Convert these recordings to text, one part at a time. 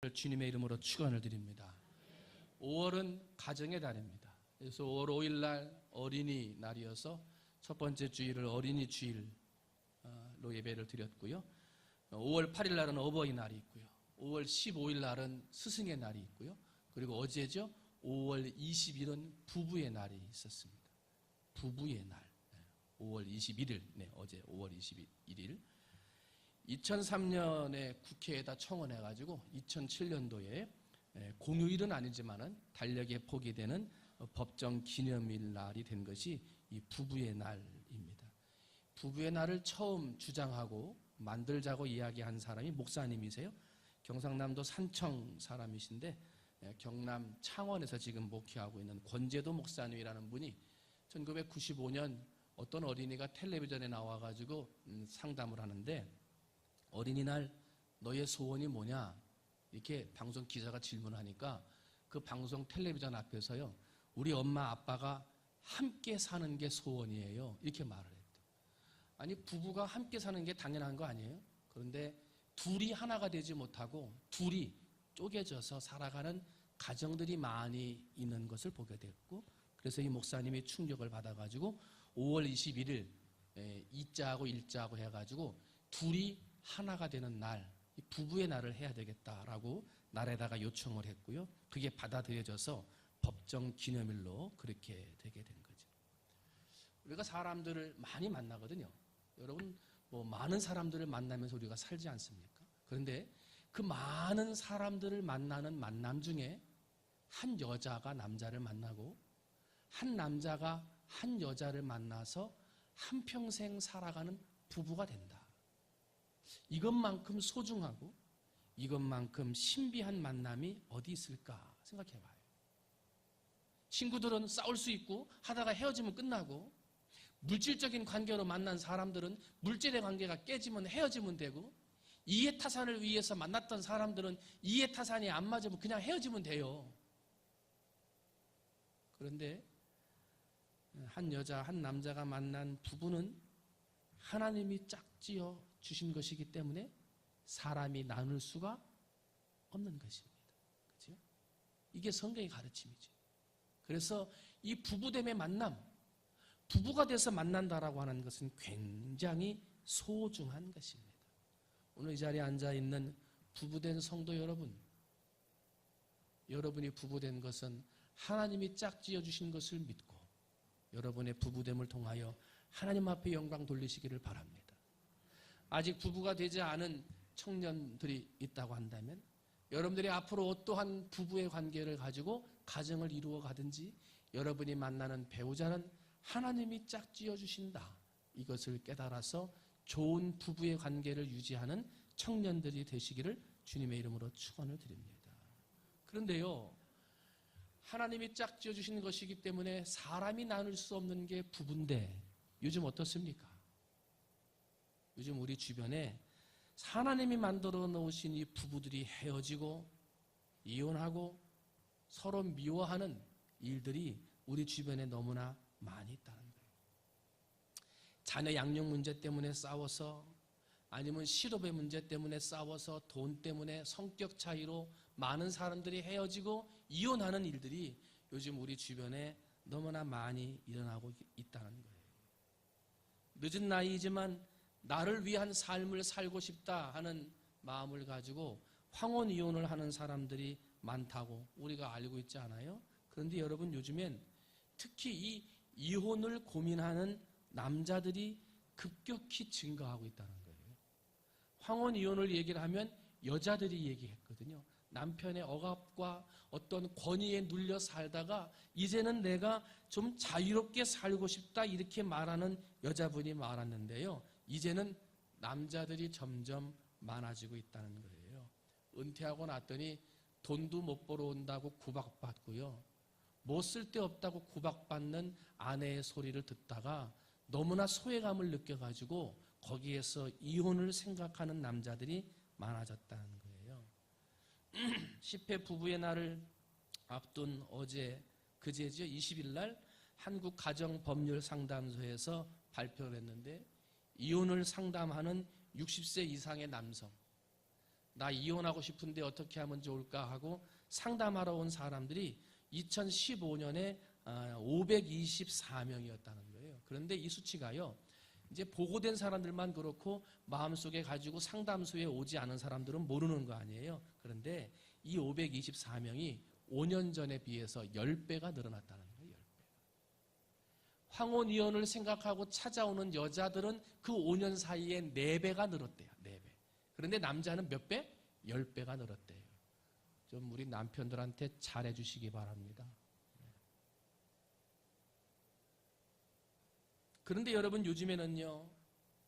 것을 주님의 이름으로 축원을 드립니다. 5월은 가정의 달입니다. 그래서 5월 5일 날 어린이날이어서 첫 번째 주일을 어린이 주일로 예배를 드렸고요. 5월 8일 날은 어버이날이 있고요. 5월 15일 날은 스승의 날이 있고요. 그리고 어제죠. 5월 20일은 부부의 날이 있었습니다. 부부의 날. 5월 21일. 네, 어제 5월 21일. 2003년에 국회에다 청원해가지고 2007년도에 공휴일은 아니지만은 달력에 포기되는 법정 기념일 날이 된 것이 이 부부의 날입니다. 부부의 날을 처음 주장하고 만들자고 이야기한 사람이 목사님이세요. 경상남도 산청 사람이신데 경남 창원에서 지금 목회하고 있는 권재도 목사님이라는 분이 1995년 어떤 어린이가 텔레비전에 나와가지고 상담을 하는데 어린이날 너의 소원이 뭐냐? 이렇게 방송 기자가 질문하니까 그 방송 텔레비전 앞에서요. 우리 엄마 아빠가 함께 사는 게 소원이에요. 이렇게 말을 했대요. 아니 부부가 함께 사는 게 당연한 거 아니에요? 그런데 둘이 하나가 되지 못하고 둘이 쪼개져서 살아가는 가정들이 많이 있는 것을 보게 됐고 그래서 이 목사님이 충격을 받아가지고 5월 21일 이자하고 일자하고 해가지고 둘이 하나가 되는 날, 부부의 날을 해야 되겠다라고 날에다가 요청을 했고요. 그게 받아들여져서 법정 기념일로 그렇게 되게 된 거죠. 우리가 사람들을 많이 만나거든요. 여러분, 많은 사람들을 만나면서 우리가 살지 않습니까? 그런데 그 많은 사람들을 만나는 만남 중에 한 여자가 남자를 만나고 한 남자가 한 여자를 만나서 한평생 살아가는 부부가 된다. 이것만큼 소중하고 이것만큼 신비한 만남이 어디 있을까 생각해봐요. 친구들은 싸울 수 있고 하다가 헤어지면 끝나고 물질적인 관계로 만난 사람들은 물질의 관계가 깨지면 헤어지면 되고 이해타산을 위해서 만났던 사람들은 이해타산이 안 맞으면 그냥 헤어지면 돼요. 그런데 한 여자, 한 남자가 만난 부부는 하나님이 짝지어 주신 것이기 때문에 사람이 나눌 수가 없는 것입니다. 그렇죠? 이게 성경의 가르침이죠. 그래서 이 부부됨의 만남, 부부가 돼서 만난다라고 하는 것은 굉장히 소중한 것입니다. 오늘 이 자리에 앉아있는 부부된 성도 여러분, 여러분이 부부된 것은 하나님이 짝지어 주신 것을 믿고 여러분의 부부됨을 통하여 하나님 앞에 영광 돌리시기를 바랍니다. 아직 부부가 되지 않은 청년들이 있다고 한다면 여러분들이 앞으로 어떠한 부부의 관계를 가지고 가정을 이루어 가든지 여러분이 만나는 배우자는 하나님이 짝지어 주신다. 이것을 깨달아서 좋은 부부의 관계를 유지하는 청년들이 되시기를 주님의 이름으로 축원을 드립니다. 그런데요, 하나님이 짝지어 주신 것이기 때문에 사람이 나눌 수 없는 게 부부인데 요즘 어떻습니까? 요즘 우리 주변에 하나님이 만들어 놓으신 이 부부들이 헤어지고 이혼하고 서로 미워하는 일들이 우리 주변에 너무나 많이 있다는 거예요. 자녀 양육 문제 때문에 싸워서 아니면 실업의 문제 때문에 싸워서 돈 때문에 성격 차이로 많은 사람들이 헤어지고 이혼하는 일들이 요즘 우리 주변에 너무나 많이 일어나고 있다는 거예요. 늦은 나이이지만 나를 위한 삶을 살고 싶다 하는 마음을 가지고 황혼 이혼을 하는 사람들이 많다고 우리가 알고 있지 않아요? 그런데 여러분 요즘엔 특히 이 이혼을 고민하는 남자들이 급격히 증가하고 있다는 거예요. 황혼 이혼을 얘기를 하면 여자들이 얘기했거든요. 남편의 억압과 어떤 권위에 눌려 살다가 이제는 내가 좀 자유롭게 살고 싶다 이렇게 말하는 여자분이 많았는데요. 이제는 남자들이 점점 많아지고 있다는 거예요. 은퇴하고 났더니 돈도 못 벌어온다고 구박받고요. 뭐 쓸데없다고 구박받는 아내의 소리를 듣다가 너무나 소외감을 느껴가지고 거기에서 이혼을 생각하는 남자들이 많아졌다는 거예요. 10회 부부의 날을 앞둔 어제 그제죠. 20일 날 한국가정법률상담소에서 발표를 했는데 이혼을 상담하는 60세 이상의 나 이혼하고 싶은데 어떻게 하면 좋을까 하고 상담하러 온 사람들이 2015년에 524명이었다는 거예요. 그런데 이 수치가요, 이제 보고된 사람들만 그렇고 마음속에 가지고 상담소에 오지 않은 사람들은 모르는 거 아니에요. 그런데 이 524명이 5년 전에 비해서 10배가 늘어났다는 거예요. 10배가. 황혼 이혼을 생각하고 찾아오는 여자들은 그 5년 사이에 4배가 늘었대요. 4배. 그런데 남자는 몇 배? 10배가 늘었대요. 좀 우리 남편들한테 잘해 주시기 바랍니다. 그런데 여러분, 요즘에는요,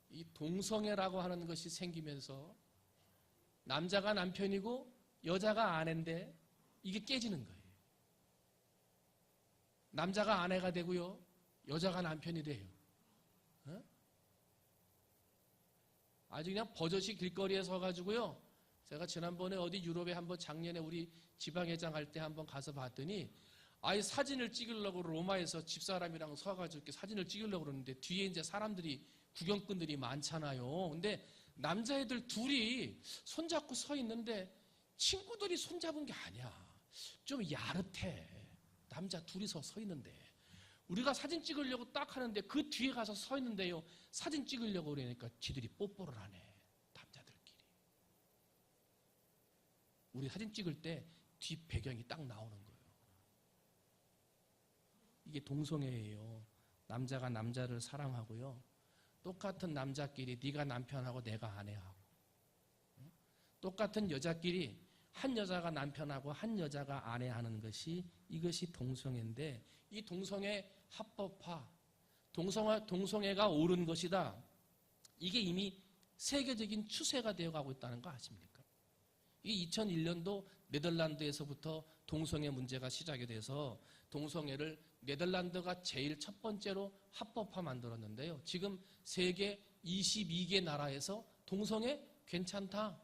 이 동성애라고 하는 것이 생기면서 남자가 남편이고 여자가 아내인데 이게 깨지는 거예요. 남자가 아내가 되고요, 여자가 남편이 돼요. 어? 아주 그냥 버젓이 길거리에 서가지고요, 제가 지난번에 어디 유럽에 한번 작년에 우리 지방회장 할 때 한번 가서 봤더니 아예 사진을 찍으려고 로마에서 집사람이랑 서가지고 이렇게 사진을 찍으려고 그러는데 뒤에 이제 사람들이, 구경꾼들이 많잖아요. 근데 남자애들 둘이 손잡고 서 있는데 친구들이 손잡은 게 아니야. 좀 야릇해. 남자 둘이서 서 있는데. 우리가 사진 찍으려고 딱 하는데 그 뒤에 가서 서 있는데요, 사진 찍으려고 그러니까 지들이 뽀뽀를 하네. 남자들끼리. 우리 사진 찍을 때 뒤 배경이 딱 나오는 거예요. 이게 동성애예요. 남자가 남자를 사랑하고요, 똑같은 남자끼리 네가 남편하고 내가 아내하고, 똑같은 여자끼리 한 여자가 남편하고 한 여자가 아내하는 것이, 이것이 동성애인데, 이 동성애 합법화, 동성애가 옳은 것이다. 이게 이미 세계적인 추세가 되어가고 있다는 거 아십니까? 이게 2001년도 네덜란드에서부터 동성애 문제가 시작이 돼서 동성애를 네덜란드가 제일 첫 번째로 합법화 만들었는데요. 지금 세계 22개 나라에서 동성애 괜찮다.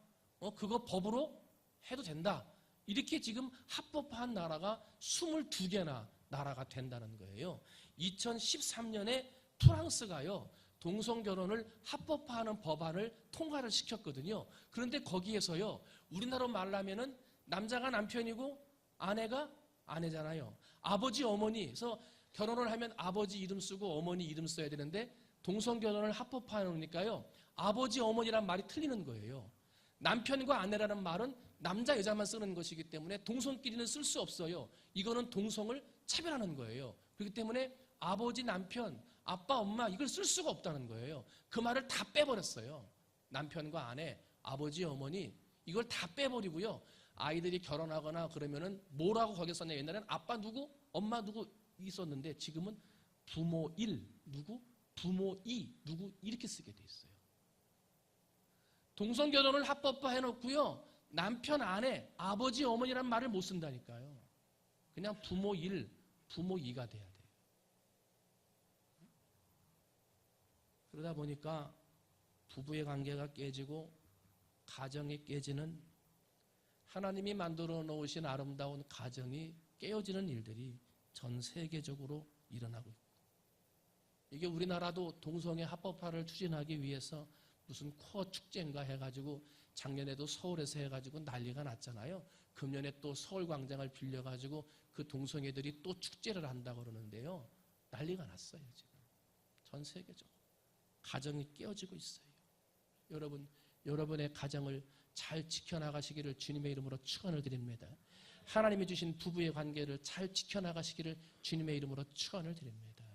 그거 법으로 해도 된다. 이렇게 지금 합법화한 나라가 22개나 나라가 된다는 거예요. 2013년에 프랑스가요, 동성결혼을 합법화하는 법안을 통과를 시켰거든요. 그런데 거기에서요, 우리나라로 말하면은 남자가 남편이고 아내가 아내잖아요. 아버지, 어머니에서 결혼을 하면 아버지 이름 쓰고 어머니 이름 써야 되는데 동성결혼을 합법화하니까요, 아버지, 어머니란 말이 틀리는 거예요. 남편과 아내라는 말은 남자, 여자만 쓰는 것이기 때문에 동성끼리는 쓸 수 없어요. 이거는 동성을 차별하는 거예요. 그렇기 때문에 아버지, 남편, 아빠, 엄마 이걸 쓸 수가 없다는 거예요. 그 말을 다 빼버렸어요. 남편과 아내, 아버지, 어머니 이걸 다 빼버리고요, 아이들이 결혼하거나 그러면은 뭐라고 거기에 썼냐, 옛날에는 아빠 누구, 엄마 누구 있었는데 지금은 부모 1 누구, 부모 2 누구 이렇게 쓰게 돼 있어요. 동성결혼을 합법화 해놓고요, 남편, 아내, 아버지, 어머니란 말을 못 쓴다니까요. 그냥 부모 1, 부모 2가 돼야 돼요. 그러다 보니까 부부의 관계가 깨지고 가정이 깨지는, 하나님이 만들어 놓으신 아름다운 가정이 깨어지는 일들이 전 세계적으로 일어나고 있고, 이게 우리나라도 동성애 합법화를 추진하기 위해서 무슨 코어 축제인가 해가지고 작년에도 서울에서 해가지고 난리가 났잖아요. 금년에 또 서울광장을 빌려가지고 그 동성애들이 또 축제를 한다고 그러는데요, 난리가 났어요. 지금 전 세계적으로 가정이 깨어지고 있어요. 여러분의 가정을 잘 지켜나가시기를 주님의 이름으로 축원을 드립니다. 하나님이 주신 부부의 관계를 잘 지켜나가시기를 주님의 이름으로 축원을 드립니다.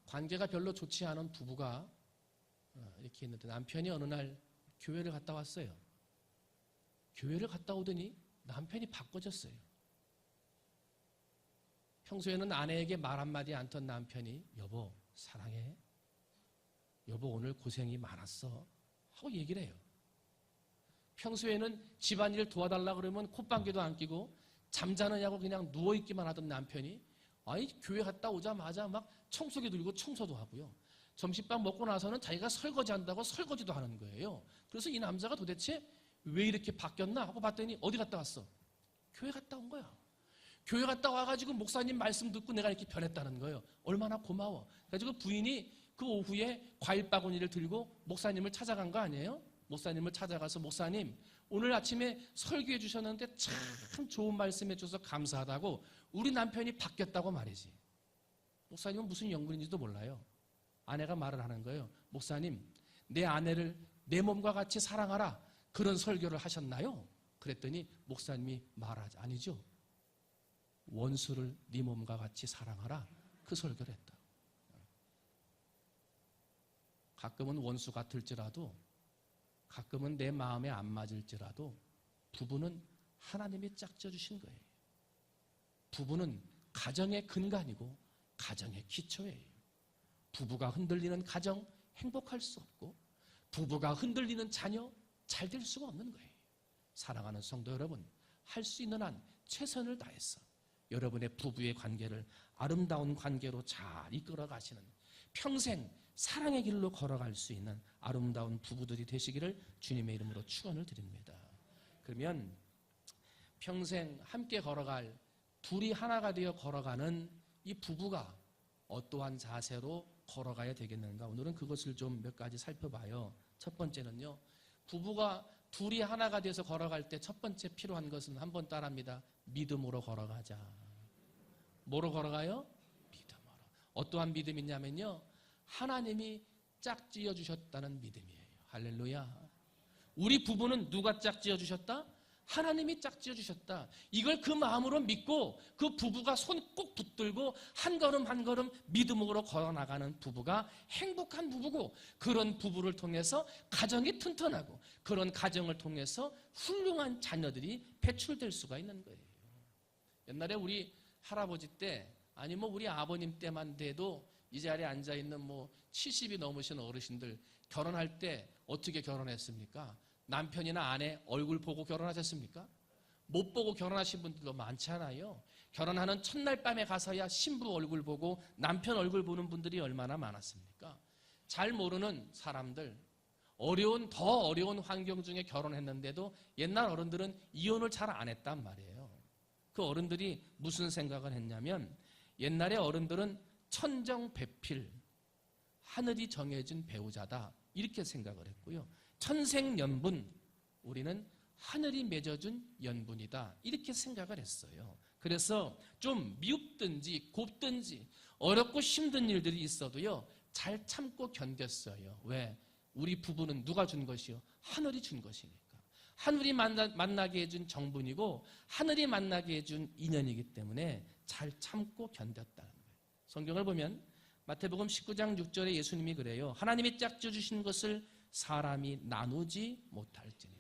관계가 별로 좋지 않은 부부가 이렇게 있는데, 남편이 어느 날 교회를 갔다 왔어요. 교회를 갔다 오더니 남편이 바꿔졌어요. 평소에는 아내에게 말 한마디 않던 남편이 여보 사랑해, 여보 오늘 고생이 많았어 하고 얘기를 해요. 평소에는 집안일 도와달라 그러면 콧방귀도 안 끼고 잠자느냐고 그냥 누워있기만 하던 남편이 교회 갔다 오자마자 막 청소기 들고 청소도 하고요, 점심밥 먹고 나서는 자기가 설거지한다고 설거지도 하는 거예요. 그래서 이 남자가 도대체 왜 이렇게 바뀌었나 하고 봤더니 어디 갔다 왔어? 교회 갔다 온 거야. 교회 갔다 와가지고 목사님 말씀 듣고 내가 이렇게 변했다는 거예요. 얼마나 고마워. 그래가지고 부인이 그 오후에 과일 바구니를 들고 목사님을 찾아간 거 아니에요? 목사님을 찾아가서 목사님 오늘 아침에 설교해 주셨는데 참 좋은 말씀해 주셔서 감사하다고 우리 남편이 바뀌었다고 말이지. 목사님은 무슨 연근인지도 몰라요. 아내가 말을 하는 거예요. 목사님 내 아내를 내 몸과 같이 사랑하라 그런 설교를 하셨나요? 그랬더니 목사님이 말하지 아니죠. 원수를 네 몸과 같이 사랑하라 그 설교를 했다. 가끔은 원수 같을지라도 가끔은 내 마음에 안 맞을지라도 부부는 하나님이 짝져 주신 거예요. 부부는 가정의 근간이고 가정의 기초예요. 부부가 흔들리는 가정 행복할 수 없고 부부가 흔들리는 자녀 잘 될 수가 없는 거예요. 사랑하는 성도 여러분, 할 수 있는 한 최선을 다해서 여러분의 부부의 관계를 아름다운 관계로 잘 이끌어 가시는 평생 사랑의 길로 걸어갈 수 있는 아름다운 부부들이 되시기를 주님의 이름으로 축원을 드립니다. 그러면 평생 함께 걸어갈 둘이 하나가 되어 걸어가는 이 부부가 어떠한 자세로 걸어가야 되겠는가? 오늘은 그것을 좀 몇 가지 살펴봐요. 첫 번째는요. 부부가 둘이 하나가 돼서 걸어갈 때 첫 번째 필요한 것은 한번 따라합니다. 믿음으로 걸어가자. 뭐로 걸어가요? 믿음으로. 어떠한 믿음이냐면요. 하나님이 짝지어 주셨다는 믿음이에요. 할렐루야. 우리 부부는 누가 짝지어 주셨다? 하나님이 짝지어 주셨다. 이걸 그 마음으로 믿고 그 부부가 손 꼭 붙들고 한 걸음 한 걸음 믿음으로 걸어나가는 부부가 행복한 부부고 그런 부부를 통해서 가정이 튼튼하고 그런 가정을 통해서 훌륭한 자녀들이 배출될 수가 있는 거예요. 옛날에 우리 할아버지 때 아니 뭐 우리 아버님 때만 돼도 이 자리에 앉아있는 뭐 70이 넘으신 어르신들 결혼할 때 어떻게 결혼했습니까? 남편이나 아내 얼굴 보고 결혼하셨습니까? 못 보고 결혼하신 분들도 많잖아요. 결혼하는 첫날 밤에 가서야 신부 얼굴 보고 남편 얼굴 보는 분들이 얼마나 많았습니까? 잘 모르는 사람들, 더 어려운 환경 중에 결혼했는데도 옛날 어른들은 이혼을 잘 안 했단 말이에요. 그 어른들이 무슨 생각을 했냐면 옛날에 어른들은 천정배필, 하늘이 정해준 배우자다 이렇게 생각을 했고요. 천생연분, 우리는 하늘이 맺어준 연분이다 이렇게 생각을 했어요. 그래서 좀 미흡든지 곱든지 어렵고 힘든 일들이 있어도요 잘 참고 견뎠어요. 왜? 우리 부부는 누가 준 것이요? 하늘이 준 것이니까. 하늘이 만나게 해준 정분이고 하늘이 만나게 해준 인연이기 때문에 잘 참고 견뎠다는 거예요. 성경을 보면 마태복음 19장 6절에 예수님이 그래요. 하나님이 짝져 주신 것을 사람이 나누지 못할지니라.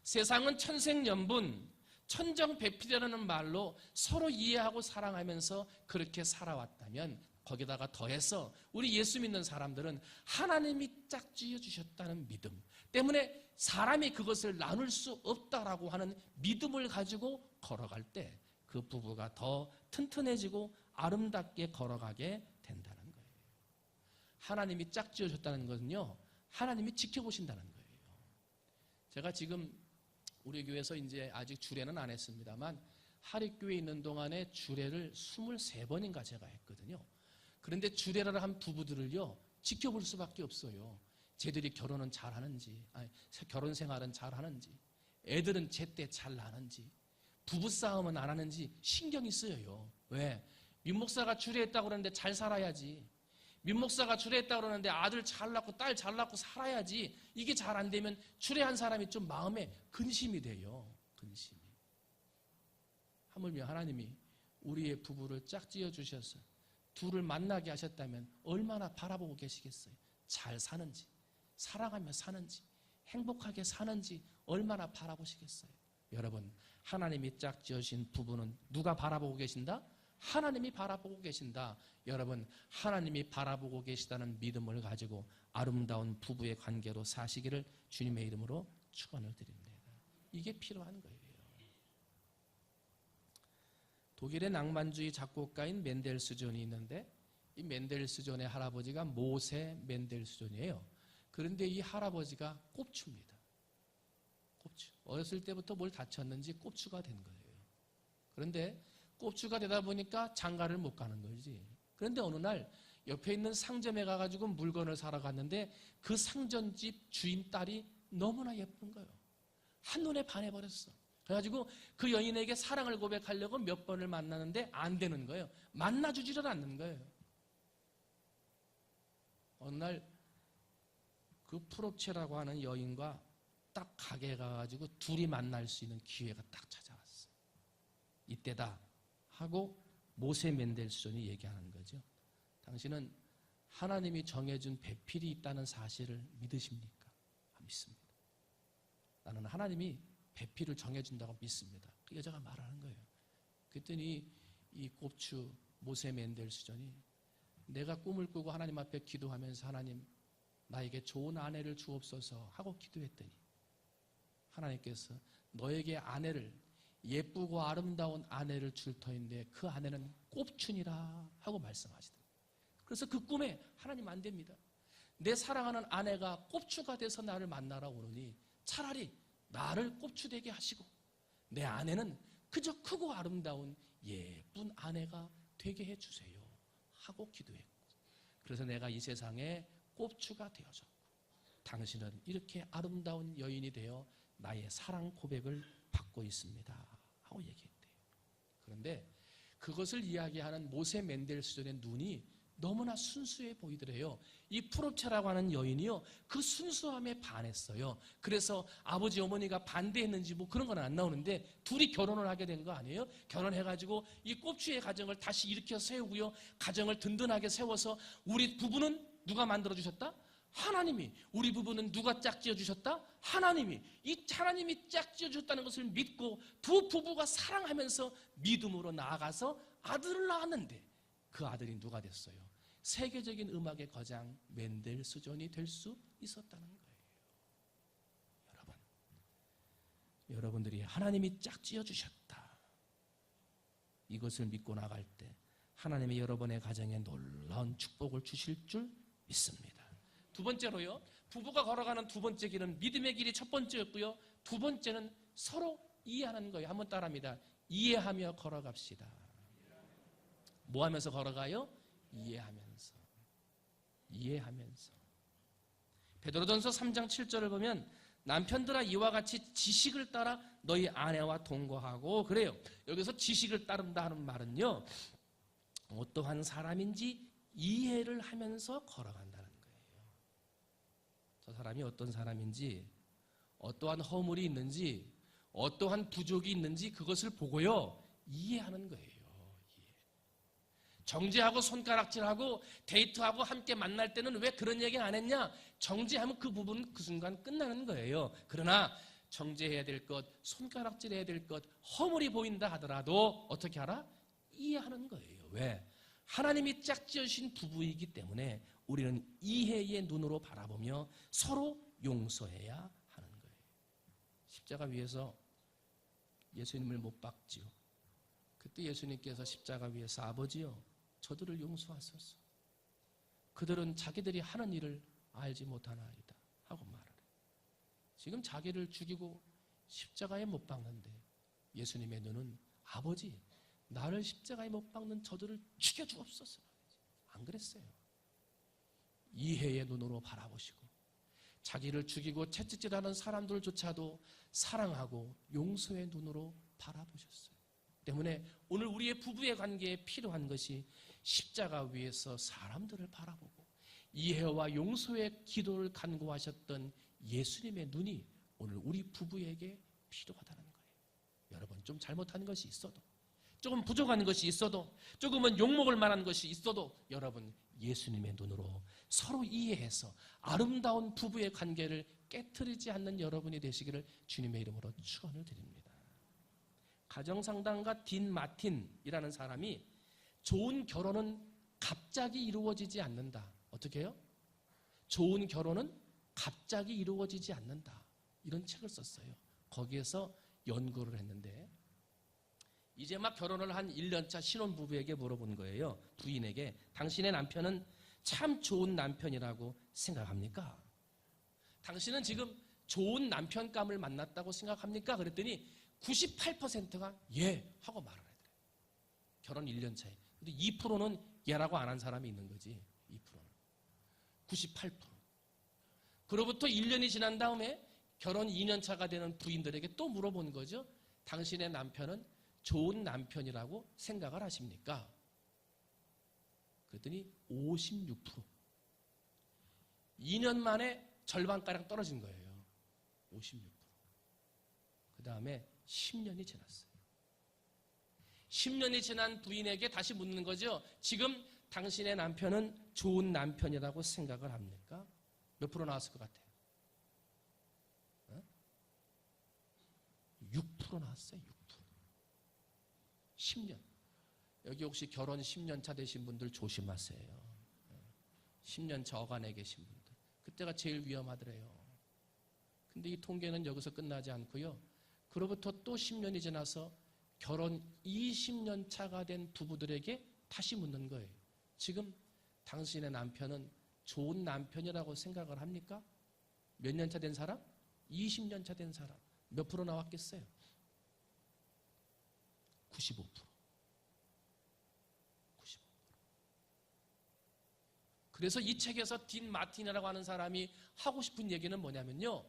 세상은 천생연분, 천정배필이라는 말로 서로 이해하고 사랑하면서 그렇게 살아왔다면 거기다가 더해서 우리 예수 믿는 사람들은 하나님이 짝지어 주셨다는 믿음 때문에 사람이 그것을 나눌 수 없다라고 하는 믿음을 가지고 걸어갈 때 그 부부가 더 튼튼해지고 아름답게 걸어가게 된다는 거예요. 하나님이 짝지어 줬다는 것은요. 하나님이 지켜보신다는 거예요. 제가 지금 우리 교회에서 이제 아직 주례는 안 했습니다만 하립교회에 있는 동안에 주례를 23번인가 제가 했거든요. 그런데 주례를 한 부부들을요. 지켜볼 수밖에 없어요. 쟤들이 결혼은 잘하는지, 결혼 생활은 잘하는지, 애들은 제때 잘 나는지, 부부싸움은 안 하는지 신경이 쓰여요. 왜? 민목사가 주례했다고 그러는데 잘 살아야지. 민목사가 주례했다고 그러는데 아들 잘 낳고 딸 잘 낳고 살아야지. 이게 잘 안 되면 주례한 사람이 좀 마음에 근심이 돼요. 근심이. 하물며 하나님이 우리의 부부를 짝지어 주셔서 둘을 만나게 하셨다면 얼마나 바라보고 계시겠어요. 잘 사는지, 사랑하며 사는지, 행복하게 사는지 얼마나 바라보시겠어요. 여러분, 하나님이 짝지으신 부부는 누가 바라보고 계신다? 하나님이 바라보고 계신다. 여러분, 하나님이 바라보고 계시다는 믿음을 가지고 아름다운 부부의 관계로 사시기를 주님의 이름으로 축원을 드립니다. 이게 필요한 거예요. 독일의 낭만주의 작곡가인 멘델스존이 있는데 이 멘델스존의 할아버지가 모세 멘델스존이에요. 그런데 이 할아버지가 꼽추입니다. 꼽추. 어렸을 때부터 뭘 다쳤는지 꼽추가 된 거예요. 그런데 꼽추가 되다 보니까 장가를 못 가는 거지. 그런데 어느 날 옆에 있는 상점에 가가지고 물건을 사러 갔는데 그 상점집 주인 딸이 너무나 예쁜 거예요. 한눈에 반해버렸어. 그래가지고 그 여인에게 사랑을 고백하려고 몇 번을 만나는데 안 되는 거예요. 만나주지를 않는 거예요. 어느 날 그 프롭체라고 하는 여인과 딱 가게에 가가지고 둘이 만날 수 있는 기회가 딱 찾아왔어요. 이때다 하고 모세 멘델스존이 얘기하는 거죠. 당신은 하나님이 정해준 배필이 있다는 사실을 믿으십니까? 믿습니다. 나는 하나님이 배필을 정해준다고 믿습니다. 그 여자가 말하는 거예요. 그랬더니 이 꼽추 모세 멘델스존이 내가 꿈을 꾸고 하나님 앞에 기도하면서 하나님 나에게 좋은 아내를 주옵소서 하고 기도했더니 하나님께서 너에게 아내를 예쁘고 아름다운 아내를 줄 터인데 그 아내는 꼽추니라 하고 말씀하시더라고요. 그래서 그 꿈에 하나님 안 됩니다. 내 사랑하는 아내가 꼽추가 돼서 나를 만나러 오느니 차라리 나를 꼽추되게 하시고 내 아내는 그저 크고 아름다운 예쁜 아내가 되게 해주세요 하고 기도했고 그래서 내가 이 세상에 꼽추가 되어졌고 당신은 이렇게 아름다운 여인이 되어 나의 사랑 고백을 받고 있습니다 하고 얘기했대요. 그런데 그것을 이야기하는 모세 멘델스존의 눈이 너무나 순수해 보이더래요. 이 프롭체라고 하는 여인이요 그 순수함에 반했어요. 그래서 아버지 어머니가 반대했는지 뭐 그런 건 안 나오는데 둘이 결혼을 하게 된 거 아니에요? 결혼해가지고 이 꼽추의 가정을 다시 일으켜 세우고요 가정을 든든하게 세워서 우리 부부는 누가 만들어주셨다? 하나님이. 우리 부부는 누가 짝지어주셨다? 하나님이. 이 하나님이 짝지어주셨다는 것을 믿고 두 부부가 사랑하면서 믿음으로 나아가서 아들을 낳았는데 그 아들이 누가 됐어요? 세계적인 음악의 거장 멘델스존이 될 수 있었다는 거예요. 여러분들이 하나님이 짝지어주셨다 이것을 믿고 나갈 때 하나님이 여러분의 가정에 놀라운 축복을 주실 줄 믿습니다. 두 번째로요, 부부가 걸어가는 두 번째 길은 믿음의 길이 첫 번째였고요. 두 번째는 서로 이해하는 거예요. 한번 따라합니다. 이해하며 걸어갑시다. 뭐 하면서 걸어가요? 이해하면서. 이해하면서. 베드로전서 3장 7절을 보면 남편들아 이와 같이 지식을 따라 너희 아내와 동거하고 그래요. 여기서 지식을 따른다 하는 말은요. 어떠한 사람인지 이해를 하면서 걸어간다는 거예요. 저 사람이 어떤 사람인지 어떠한 허물이 있는지 어떠한 부족이 있는지 그것을 보고요. 이해하는 거예요. 정죄하고 손가락질하고 데이트하고 함께 만날 때는 왜 그런 얘기 안 했냐? 정죄하면 그 부분은 그 순간 끝나는 거예요. 그러나 정죄해야 될 것, 손가락질해야 될 것, 허물이 보인다 하더라도 어떻게 하라? 이해하는 거예요. 왜? 하나님이 짝지으신 부부이기 때문에 우리는 이해의 눈으로 바라보며 서로 용서해야 하는 거예요. 십자가 위에서 예수님을 못 박지요. 그때 예수님께서 십자가 위에서 아버지요 저들을 용서하소서. 그들은 자기들이 하는 일을 알지 못하나이다 하고 말을 해요. 지금 자기를 죽이고 십자가에 못 박는데 예수님의 눈은 아버지 나를 십자가에 못 박는 저들을 죽여 주옵소서. 안 그랬어요. 이해의 눈으로 바라보시고 자기를 죽이고 채찍질하는 사람들조차도 사랑하고 용서의 눈으로 바라보셨어요. 때문에 오늘 우리의 부부의 관계에 필요한 것이 십자가 위에서 사람들을 바라보고 이해와 용서의 기도를 간구하셨던 예수님의 눈이 오늘 우리 부부에게 필요하다는 거예요. 여러분 좀 잘못한 것이 있어도 조금 부족한 것이 있어도 조금은 욕먹을 만한 것이 있어도 여러분 예수님의 눈으로 서로 이해해서 아름다운 부부의 관계를 깨트리지 않는 여러분이 되시기를 주님의 이름으로 축원을 드립니다. 가정상담가 딘 마틴이라는 사람이 좋은 결혼은 갑자기 이루어지지 않는다. 어떻게 해요? 좋은 결혼은 갑자기 이루어지지 않는다. 이런 책을 썼어요. 거기에서 연구를 했는데 이제 막 결혼을 한 1년차 신혼부부에게 물어본 거예요. 부인에게 당신의 남편은 참 좋은 남편이라고 생각합니까? 당신은 지금 좋은 남편감을 만났다고 생각합니까? 그랬더니 98%가 예 하고 말을 하더래요. 결혼 1년 차에. 근데 2%는 예라고 안 한 사람이 있는 거지. 98%. 그로부터 1년이 지난 다음에 결혼 2년 차가 되는 부인들에게 또 물어본 거죠. 당신의 남편은 좋은 남편이라고 생각을 하십니까? 그랬더니 56%. 2년 만에 절반가량 떨어진 거예요. 56%. 그 다음에 10년이 지났어요. 10년이 지난 부인에게 다시 묻는 거죠. 지금 당신의 남편은 좋은 남편이라고 생각을 합니까? 몇 프로 나왔을 것 같아요? 6% 나왔어요. 6%. 10년. 여기 혹시 결혼 10년 차 되신 분들 조심하세요. 10년 차 어간에 계신 분들. 그때가 제일 위험하더래요. 근데 이 통계는 여기서 끝나지 않고요. 그로부터 또 10년이 지나서 결혼 20년 차가 된 부부들에게 다시 묻는 거예요. 지금 당신의 남편은 좋은 남편이라고 생각을 합니까? 몇 년 차 된 사람? 20년 차 된 사람. 몇 프로 나왔겠어요? 95%. 95%. 그래서 이 책에서 딘 마틴이라고 하는 사람이 하고 싶은 얘기는 뭐냐면요.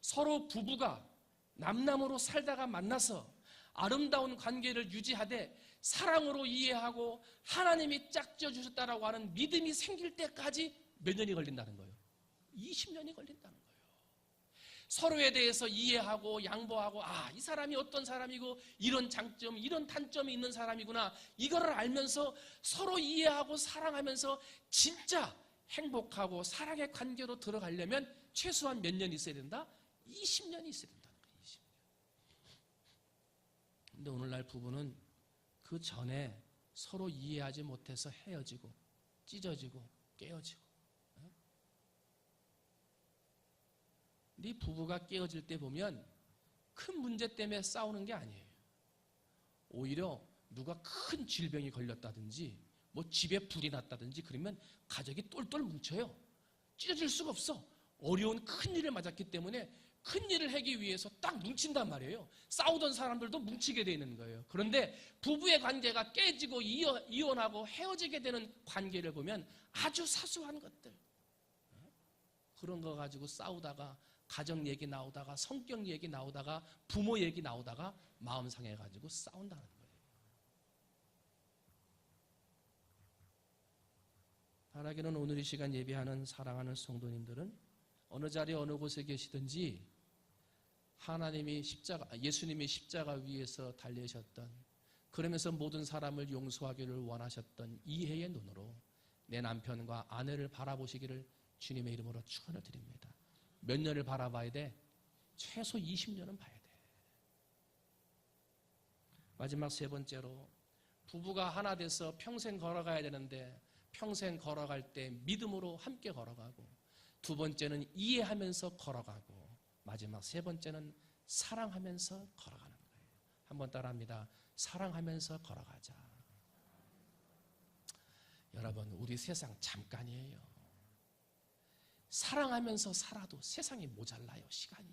서로 부부가 남남으로 살다가 만나서 아름다운 관계를 유지하되 사랑으로 이해하고 하나님이 짝지어 주셨다라고 하는 믿음이 생길 때까지 몇 년이 걸린다는 거예요. 20년이 걸린다는 거예요. 서로에 대해서 이해하고 양보하고 이 사람이 어떤 사람이고 이런 장점, 이런 단점이 있는 사람이구나. 이거를 알면서 서로 이해하고 사랑하면서 진짜 행복하고 사랑의 관계로 들어가려면 최소한 몇 년이 있어야 된다? 20년이 있어야 된다는 거예요. 20년. 근데 오늘날 부부는 그 전에 서로 이해하지 못해서 헤어지고 찢어지고 깨어지고. 근데 이 부부가 깨어질 때 보면 큰 문제 때문에 싸우는 게 아니에요. 오히려 누가 큰 질병이 걸렸다든지 뭐 집에 불이 났다든지 그러면 가족이 똘똘 뭉쳐요. 찢어질 수가 없어. 어려운 큰 일을 맞았기 때문에 큰 일을 하기 위해서 딱 뭉친단 말이에요. 싸우던 사람들도 뭉치게 되는 거예요. 그런데 부부의 관계가 깨지고 이혼하고 헤어지게 되는 관계를 보면 아주 사소한 것들, 그런 거 가지고 싸우다가 가정 얘기 나오다가 성격 얘기 나오다가 부모 얘기 나오다가 마음 상해가지고 싸운다는 거예요. 바라기는 오늘 이 시간 예배하는 사랑하는 성도님들은 어느 자리에 어느 곳에 계시든지 하나님이 예수님이 십자가 위에서 달리셨던, 그러면서 모든 사람을 용서하기를 원하셨던 이해의 눈으로 내 남편과 아내를 바라보시기를 주님의 이름으로 축원을 드립니다. 몇 년을 바라봐야 돼? 최소 20년은 봐야 돼. 마지막 세 번째로, 부부가 하나 돼서 평생 걸어가야 되는데 평생 걸어갈 때 믿음으로 함께 걸어가고, 두 번째는 이해하면서 걸어가고, 마지막 세 번째는 사랑하면서 걸어가는 거예요. 한번 따라합니다. 사랑하면서 걸어가자. 여러분, 우리 세상 잠깐이에요. 사랑하면서 살아도 세상이 모자라요, 시간이.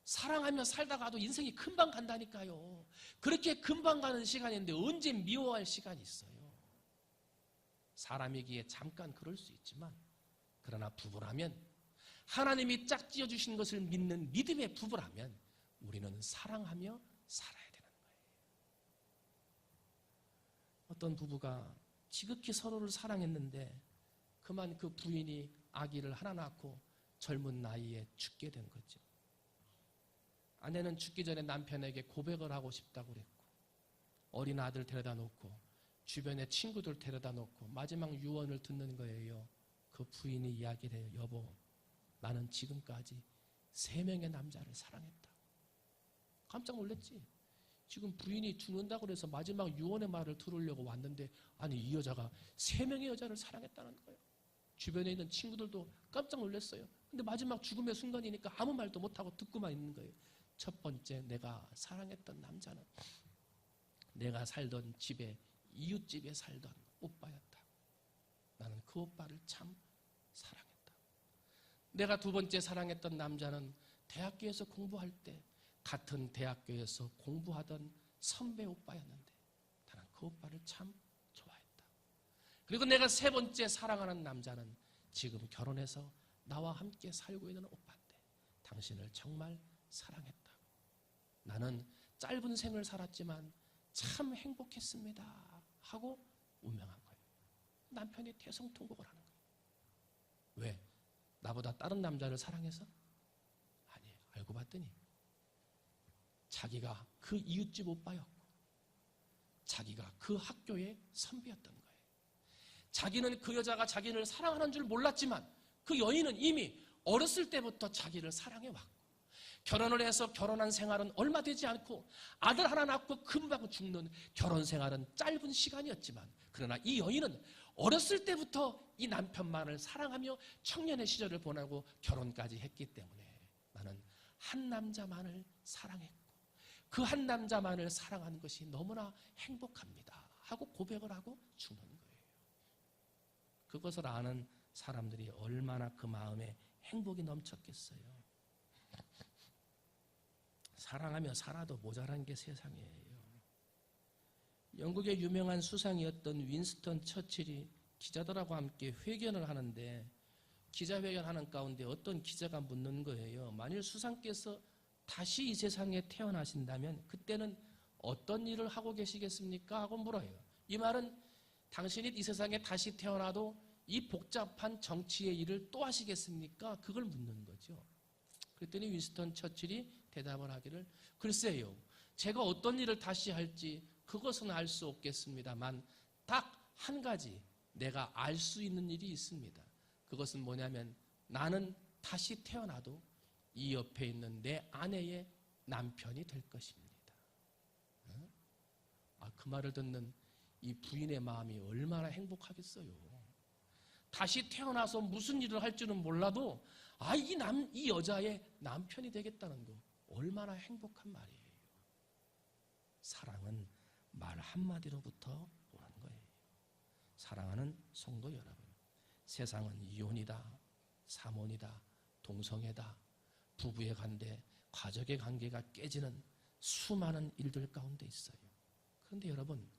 사랑하며 살다가도 인생이 금방 간다니까요. 그렇게 금방 가는 시간인데 언제 미워할 시간이 있어요. 사람이기에 잠깐 그럴 수 있지만, 그러나 부부라면, 하나님이 짝지어 주신 것을 믿는 믿음의 부부라면 우리는 사랑하며 살아야 되는 거예요. 어떤 부부가 지극히 서로를 사랑했는데 그만 그 부인이 아기를 하나 낳고 젊은 나이에 죽게 된 거죠. 아내는 죽기 전에 남편에게 고백을 하고 싶다고 그랬고, 어린 아들 데려다 놓고 주변의 친구들 데려다 놓고 마지막 유언을 듣는 거예요. 그 부인이 이야기를 해요. 여보, 나는 지금까지 3명의 남자를 사랑했다. 깜짝 놀랐지. 지금 부인이 죽는다고 그래서 마지막 유언의 말을 들으려고 왔는데, 아니 이 여자가 3명의 여자를 사랑했다는 거예요. 주변에 있는 친구들도 깜짝 놀랐어요. 근데 마지막 죽음의 순간이니까 아무 말도 못하고 듣고만 있는 거예요. 첫 번째, 내가 사랑했던 남자는 내가 살던 집에, 이웃집에 살던 오빠였다. 나는 그 오빠를 참 사랑했다. 내가 두 번째 사랑했던 남자는 대학교에서 공부할 때 같은 대학교에서 공부하던 선배 오빠였는데 나는 그 오빠를 참 좋아했다. 그리고 내가 세 번째 사랑하는 남자는 지금 결혼해서 나와 함께 살고 있는 오빠인데 당신을 정말 사랑했다고. 나는 짧은 생을 살았지만 참 행복했습니다 하고 운명한 거예요. 남편이 대성통곡을 하는 거예요. 왜? 나보다 다른 남자를 사랑해서? 아니에요. 알고 봤더니 자기가 그 이웃집 오빠였고 자기가 그 학교의 선배였던 거예요. 자기는 그 여자가 자기를 사랑하는 줄 몰랐지만 그 여인은 이미 어렸을 때부터 자기를 사랑해왔고 결혼을 해서 결혼한 생활은 얼마 되지 않고 아들 하나 낳고 금방 죽는 결혼 생활은 짧은 시간이었지만 그러나 이 여인은 어렸을 때부터 이 남편만을 사랑하며 청년의 시절을 보내고 결혼까지 했기 때문에 나는 한 남자만을 사랑했고 그 한 남자만을 사랑하는 것이 너무나 행복합니다 하고 고백을 하고 죽는 거예요. 그것을 아는 사람들이 얼마나 그 마음에 행복이 넘쳤겠어요. 사랑하며 살아도 모자란 게 세상이에요. 영국의 유명한 수상이었던 윈스턴 처칠이 기자들하고 함께 회견을 하는데 기자회견하는 가운데 어떤 기자가 묻는 거예요. 만일 수상께서 다시 이 세상에 태어나신다면 그때는 어떤 일을 하고 계시겠습니까? 하고 물어요. 이 말은 당신이 이 세상에 다시 태어나도 이 복잡한 정치의 일을 또 하시겠습니까? 그걸 묻는 거죠. 그랬더니 윈스턴 처칠이 대답을 하기를 글쎄요. 제가 어떤 일을 다시 할지 그것은 알 수 없겠습니다만 딱 한 가지 내가 알 수 있는 일이 있습니다. 그것은 뭐냐면 나는 다시 태어나도 이 옆에 있는 내 아내의 남편이 될 것입니다. 그 말을 듣는 이 부인의 마음이 얼마나 행복하겠어요. 다시 태어나서 무슨 일을 할지는 몰라도 이 여자의 남편이 되겠다는 거 얼마나 행복한 말이에요. 사랑은 말 한마디로부터 오는 거예요. 사랑하는 성도 여러분, 세상은 이혼이다, 삼혼이다, 동성애다, 부부의 관계, 가족의 관계가 깨지는 수많은 일들 가운데 있어요. 그런데 여러분,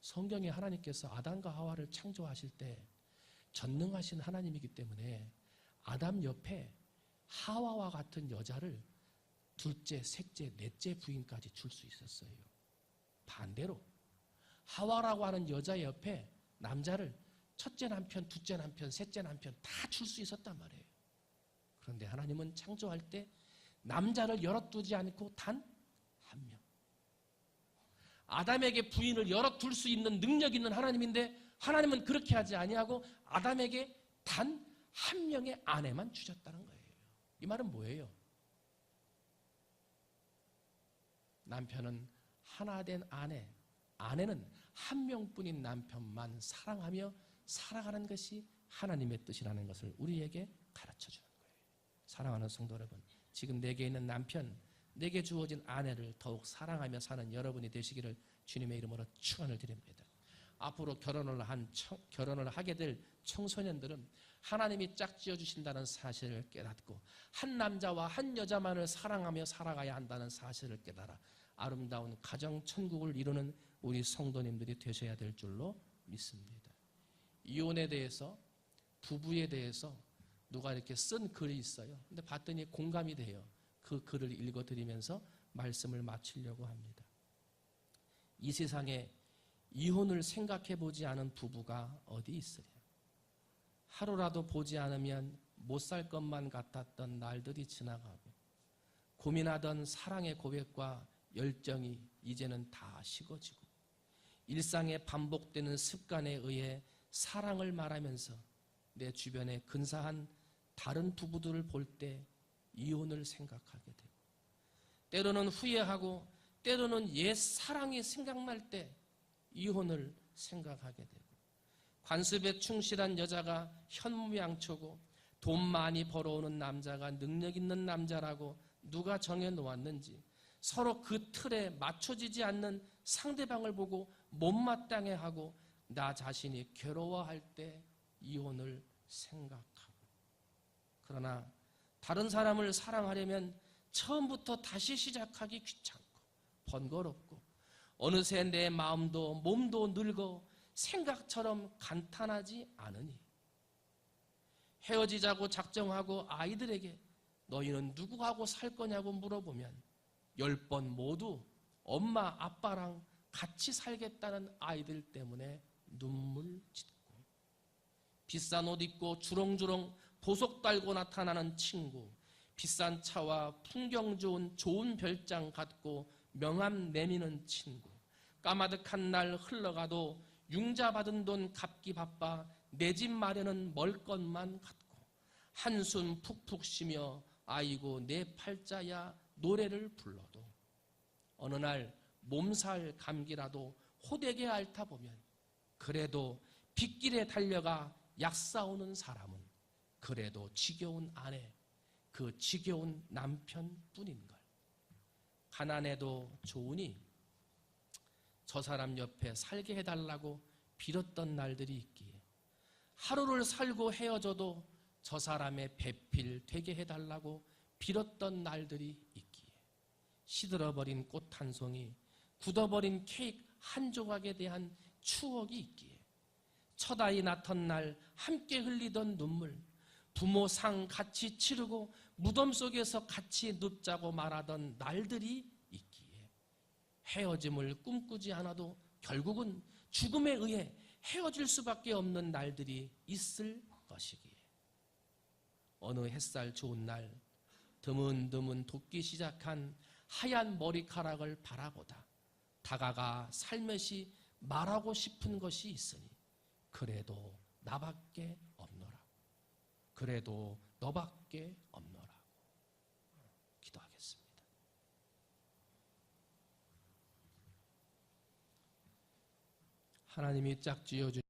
성경에 하나님께서 아담과 하와를 창조하실 때 전능하신 하나님이기 때문에 아담 옆에 하와와 같은 여자를 둘째, 셋째, 넷째 부인까지 줄 수 있었어요. 반대로 하와라고 하는 여자 옆에 남자를 첫째 남편, 둘째 남편, 셋째 남편 다 줄 수 있었단 말이에요. 그런데 하나님은 창조할 때 남자를 열어두지 않고 단 한 명. 아담에게 부인을 열어둘 수 있는 능력 있는 하나님인데 하나님은 그렇게 하지 아니하고 아담에게 단 한 명의 아내만 주셨다는 거예요. 이 말은 뭐예요? 남편은 하나 된 아내, 아내는 한 명뿐인 남편만 사랑하며 살아가는 것이 하나님의 뜻이라는 것을 우리에게 가르쳐주는 거예요. 사랑하는 성도 여러분, 지금 내게 있는 남편, 내게 주어진 아내를 더욱 사랑하며 사는 여러분이 되시기를 주님의 이름으로 축원을 드립니다. 앞으로 결혼을 하게 될 청소년들은 하나님이 짝지어 주신다는 사실을 깨닫고 한 남자와 한 여자만을 사랑하며 살아가야 한다는 사실을 깨달아 아름다운 가정 천국을 이루는 우리 성도님들이 되셔야 될 줄로 믿습니다. 이혼에 대해서, 부부에 대해서 누가 이렇게 쓴 글이 있어요. 근데 봤더니 공감이 돼요. 그 글을 읽어드리면서 말씀을 마치려고 합니다. 이 세상에 이혼을 생각해 보지 않은 부부가 어디 있으랴. 하루라도 보지 않으면 못 살 것만 같았던 날들이 지나가고 고민하던 사랑의 고백과 열정이 이제는 다 식어지고 일상에 반복되는 습관에 의해 사랑을 말하면서 내 주변에 근사한 다른 부부들을 볼 때 이혼을 생각하게 되고 때로는 후회하고 때로는 옛 사랑이 생각날 때 이혼을 생각하게 되고 관습에 충실한 여자가 현모양처고 돈 많이 벌어오는 남자가 능력 있는 남자라고 누가 정해놓았는지 서로 그 틀에 맞춰지지 않는 상대방을 보고 못마땅해하고 나 자신이 괴로워할 때 이혼을 생각하고 그러나 다른 사람을 사랑하려면 처음부터 다시 시작하기 귀찮고 번거롭고 어느새 내 마음도 몸도 늙어 생각처럼 간단하지 않으니 헤어지자고 작정하고 아이들에게 너희는 누구하고 살 거냐고 물어보면 10번 모두 엄마 아빠랑 같이 살겠다는 아이들 때문에 눈물 짓고, 비싼 옷 입고 주렁주렁 보석 달고 나타나는 친구, 비싼 차와 풍경 좋은 별장 갖고 명함 내미는 친구, 까마득한 날 흘러가도 융자 받은 돈 갚기 바빠 내 집 마련은 멀 것만 같고, 한숨 푹푹 쉬며 아이고 내 팔자야 노래를 불러도 어느 날 몸살 감기라도 호되게 앓다 보면 그래도 빗길에 달려가 약 사오는 사람은 그래도 지겨운 아내, 그 지겨운 남편뿐인걸. 가난해도 좋으니 저 사람 옆에 살게 해달라고 빌었던 날들이 있기에, 하루를 살고 헤어져도 저 사람의 배필 되게 해달라고 빌었던 날들이 있기에, 시들어버린 꽃 한 송이, 굳어버린 케이크 한 조각에 대한 추억이 있기에, 첫 아이 낳던 날 함께 흘리던 눈물, 부모 상 같이 치르고 무덤 속에서 같이 눕자고 말하던 날들이 있기에, 헤어짐을 꿈꾸지 않아도 결국은 죽음에 의해 헤어질 수밖에 없는 날들이 있을 것이기에, 어느 햇살 좋은 날 드문드문 돋기 시작한 하얀 머리카락을 바라보다 다가가 살며시 말하고 싶은 것이 있으니 그래도 나밖에 없노라, 그래도 너밖에 없노라고 기도하겠습니다. 하나님이 짝지어 주신